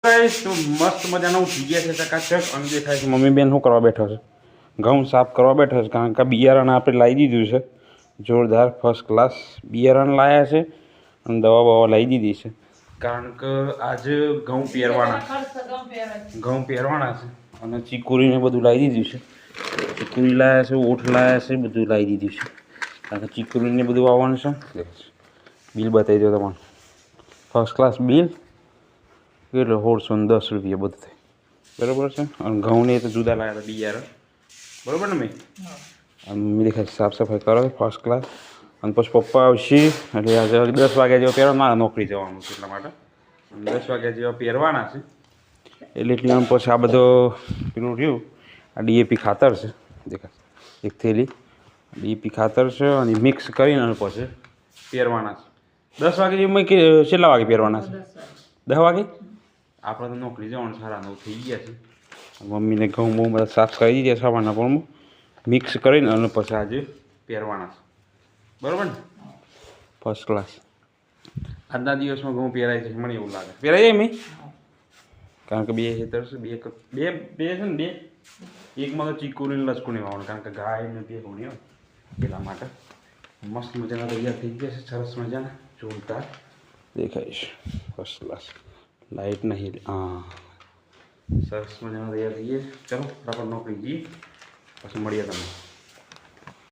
guys તો મસ્ત મજાના ઉઠી ગયા છે ચકાચક અને દેખાય છે મમ્મી બેન શું કરવા બેઠો છે ઘઉં સાફ કરવા બેઠો છે કારણ કે બિયારણ આપણે લાવી દીધું છે જોરદાર ફર્સ્ટ ક્લાસ બિયારણ લાવ્યા છે અને દવા બવા લાવી દીધી છે કારણ કે આજે ઘઉં પહેરવાના છે અને ચીકુરીને બધું લાવી દીધું છે ચીકુરી લાવ્યા છે ઊંઠ લાવ્યા છે બધું લાવી દીધું છે કારણ કે ચીકુરીને બધું આવવાનું છે બિલ બતાવી દો તમારે ફર્સ્ટ ક્લાસ બિલ એટલે 1610 રૂપિયા બધું થાય બરાબર છે અને ઘઉંને તો જુદા લાવ્યા હતા બિયારણ બરાબર ને મેં મમ્મી દેખાય સાફ સફાઈ કરો ફર્સ્ટ ક્લાસ અને પછી પપ્પા આવશે એટલે આજે 10 વાગ્યા જેવા પહેરવા મારે નોકરી જવાનું છે એટલા માટે 10 વાગ્યા જેવા પહેરવાના છે એટલે આમ પછી આ બધો પેલું રહ્યું આ ડીએપી ખાતર છે દેખાય એક થેલી ડીએપી ખાતર છે અને મિક્સ કરીને અને પછી પહેરવાના છે 10 વાગે જેવું કેટલા વાગે પહેરવાના છે 10 વાગે આપણે તો નોકરી જવાનું 9:30 થઈ ગયા છે મમ્મીને ઘઉં બહુ બધા સાફ કરી દીધા સવારના પણ મિક્સ કરીને અને પછી આજે પહેરવાના છે બરાબર ને ફર્સ્ટ ક્લાસ આજના દિવસમાં ઘઉં પહેરાય છે મને એવું લાગે પહેરાય જાય મેં કારણ કે બે હેતર છે બે છે ને બે એકમાં તો ચીકુની લચકુની વાવવાનું કારણ કે ગાય ને બે હોણી હોય એટલા માટે મસ્ત મજાના તૈયાર થઈ ગયા છે સરસ મજાના જોરદાર દેખાય છે ફર્સ્ટ ક્લાસ લાઇટ નહીં હા સરસ મજાના તૈયાર થઈ ગયા ચલો આપણે નોકરી જઈએ પછી મળીએ તમને